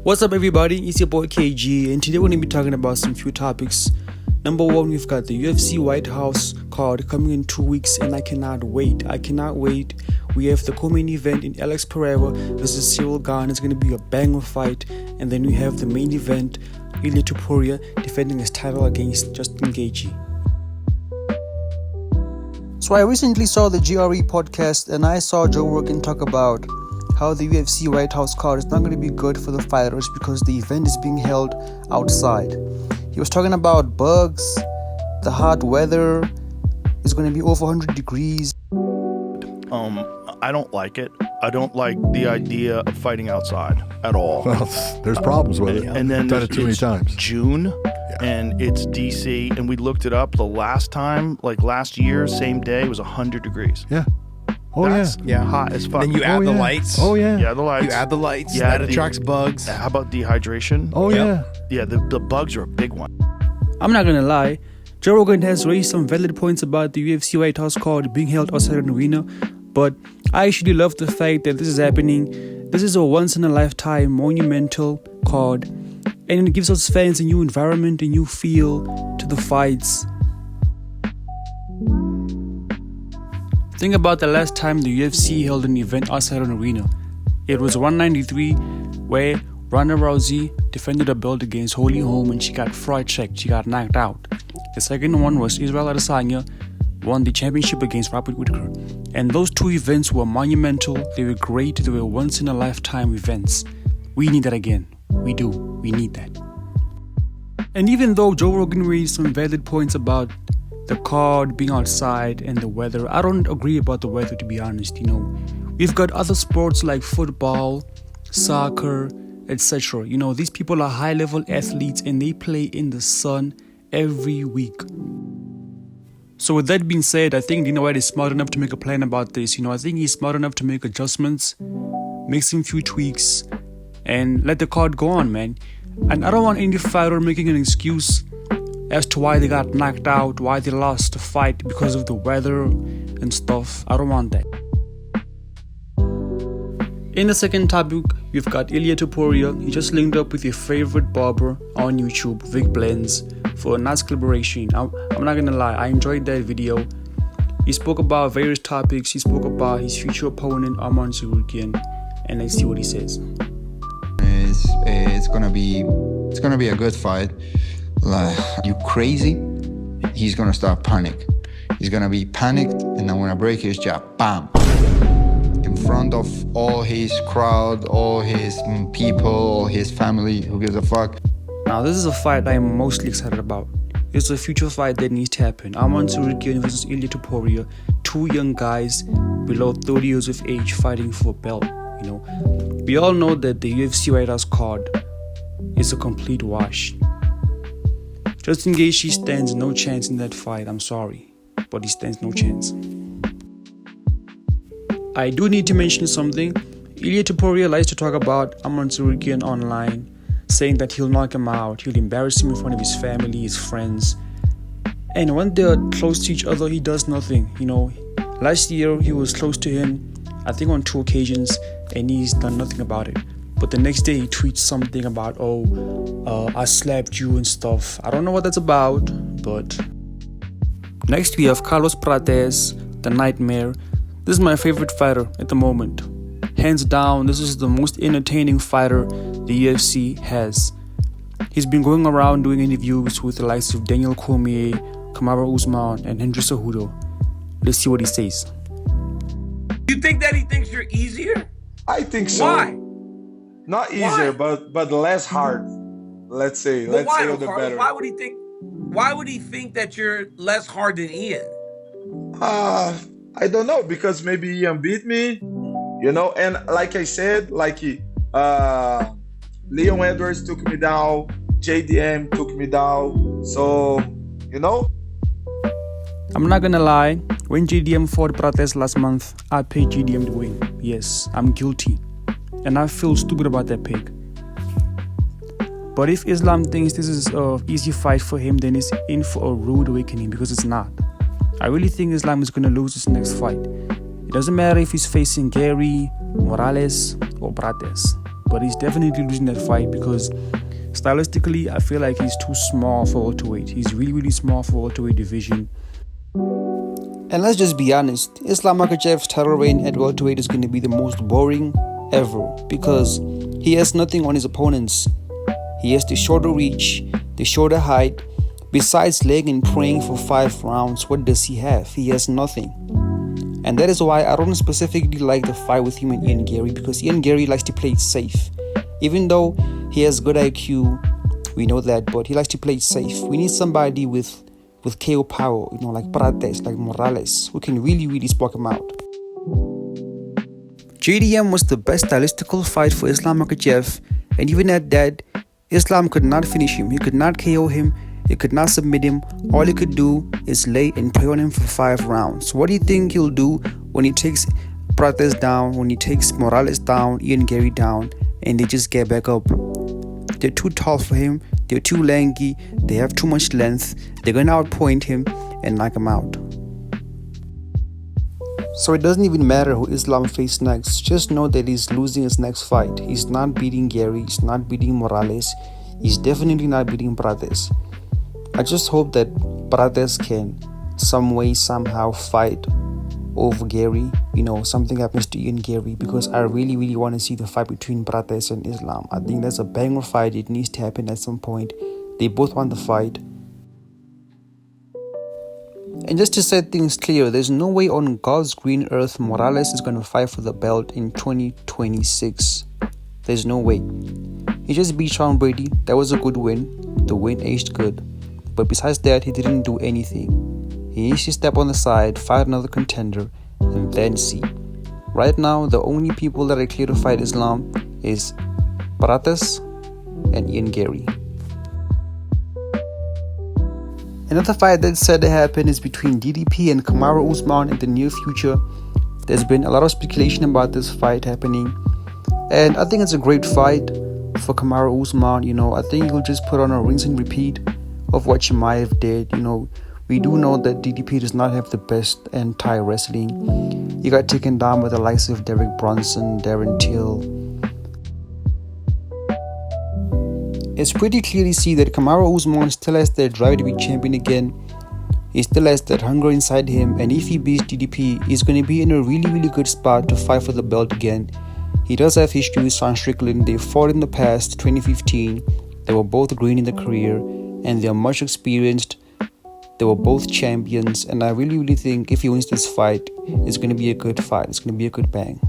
What's up, everybody? It's your boy KG, and today we're going to be talking about some few topics. Number one, we've got the UFC White House card coming in 2 weeks, and I cannot wait. We have the co-main event in Alex Pereira versus Cyril Gane. It's going to be a banger fight. And then we have the main event, Ilia Topuria defending his title against Justin Gaethje. So I recently saw the GRE podcast, and I saw Joe Rogan talk about how the UFC White House card is not going to be good for the fighters because the event is being held outside. He was talking about bugs, the hot weather, it's going to be over 100 degrees. I don't like it. I don't like the idea of fighting outside at all. Well, there's problems with it. And then done it too many times. June, and it's DC, and we looked it up the last time, like last year, same day, it was 100 degrees. Yeah. Oh, That's yeah. hot as fuck. Then you add the lights. Oh, yeah. Yeah, the lights. You add the lights. Yeah, that attracts bugs. How about dehydration? Oh, yeah. Yeah, the bugs are a big one. I'm not going to lie, Joe Rogan has raised some valid points about the UFC White House card being held outside an arena, but I actually love the fact that this is happening. This is a once-in-a-lifetime monumental card, and it gives us fans a new environment, a new feel to the fights. Think about the last time the UFC held an event outside an arena. It was 193, where Ronda Rousey defended her belt against Holly Holm and she got fried checked, she got knocked out. The second one was Israel Adesanya won the championship against Robert Whittaker. And those two events were monumental, they were great, they were once-in-a-lifetime events. We need that again. We do. We need that. And even though Joe Rogan raised some valid points about the card being outside and the weather, I don't agree about the weather, to be honest. We've got other sports like football, soccer, etc. These people are high-level athletes and they play in the sun every week. So with that being said, I think Dana White is smart enough to make a plan about this. I think he's smart enough to make adjustments, make some few tweaks, and let the card go on, man. And I don't want any fighter making an excuse as to why they got knocked out, why they lost the fight because of the weather and stuff. I don't want that. In the second topic, we've got Ilia Topuria. He just linked up with your favorite barber on YouTube, Vic Blends, for a nice collaboration. I'm not gonna lie, I enjoyed that video. He spoke about various topics. He spoke about his future opponent, Arman Tsarukyan, and let's see what he says. It's gonna be a good fight. Like, you crazy? He's gonna start panic. He's gonna be panicked, and I'm gonna break his jaw. Bam! In front of all his crowd, all his people, all his family. Who gives a fuck? Now, this is a fight I'm mostly excited about. It's a future fight that needs to happen. Arman Tsarukyan versus Ilia Topuria, two young guys below 30 years of age fighting for a belt. We all know that the UFC White House card is a complete wash. Justin Gaethje stands no chance in that fight. I'm sorry, but he stands no chance. I do need to mention something. Ilia Topuria likes to talk about Arman Tsarukyan online, saying that he'll knock him out, he'll embarrass him in front of his family, his friends. And when they're close to each other, he does nothing. Last year he was close to him, I think on 2 occasions, and he's done nothing about it. But the next day he tweets something about, I slapped you and stuff. I don't know what that's about, but... Next we have Carlos Prates, the Nightmare. This is my favorite fighter at the moment. Hands down, this is the most entertaining fighter the UFC has. He's been going around doing interviews with the likes of Daniel Cormier, Kamaru Usman, and Henry Cejudo. Let's see what he says. You think that he thinks you're easier? I think so. Why? Not easier, but less hard. Let's say the better. Why would he think that you're less hard than Ian? I don't know, because maybe Ian beat me, and like I said, Leon Edwards took me down, JDM took me down, so, I'm not gonna lie, when JDM fought Prates last month, I paid JDM to win. Yes, I'm guilty. And I feel stupid about that pick. But if Islam thinks this is an easy fight for him, then he's in for a rude awakening, because it's not. I really think Islam is gonna lose this next fight. It doesn't matter if he's facing Gary, Morales, or Prates. but he's definitely losing that fight because stylistically, I feel like he's too small for welterweight. He's really, really small for welterweight division. And let's just be honest, Islam Makhachev's title reign at welterweight is going to be the most boring ever because he has nothing on his opponents. He has the shorter reach, the shorter height. Besides laying and praying for 5 rounds, what does he have? He has nothing. And that is why I don't specifically like the fight with him and Ian Gary, because Ian Gary likes to play it safe. Even though he has good IQ, we know that, but he likes to play it safe. We need somebody with KO power, like Prates, like Morales, who can really, really spark him out. JDM was the best stylistical fight for Islam Makhachev, and even at that, Islam could not finish him. He could not KO him. He could not submit him. All he could do is lay and prey on him for 5 rounds. What do you think he'll do when he takes Prates down, when he takes Morales down, Ian Gary down, and they just get back up? They're too tall for him. They're too lanky. They have too much length. They're going to outpoint him and knock him out. So it doesn't even matter who Islam faces next. Just know that he's losing his next fight. He's not beating Gary. He's not beating Morales. He's definitely not beating Prates. I just hope that Prates can some way, somehow fight over Gary. Something happens to Ian Gary, because I really, really want to see the fight between Prates and Islam. I think that's a banger fight. It needs to happen at some point. They both want the fight. And just to set things clear, there's no way on God's green earth Morales is going to fight for the belt in 2026. There's no way. He just beat Sean Brady. That was a good win. The win aged good. But besides that, he didn't do anything. He needs to step on the side, fight another contender, and then see. Right now, the only people that are clear to fight Islam is Prates and Ian Gary. Another fight that's said to happen is between DDP and Kamaru Usman in the near future. There's been a lot of speculation about this fight happening, and I think it's a great fight for Kamaru Usman. I think he'll just put on a rinse and repeat of what Chimaev did. We do know that DDP does not have the best anti-wrestling. He got taken down by the likes of Derek Bronson, Darren Till. It's pretty clear to see that Kamaru Usman still has that drive to be champion again. He still has that hunger inside him, and if he beats DDP, he's going to be in a really, really good spot to fight for the belt again. He does have history with Sean Strickland. They fought in the past, 2015. They were both green in their career, and they are much experienced. They were both champions, and I really, really think if he wins this fight, it's going to be a good fight. It's going to be a good bang.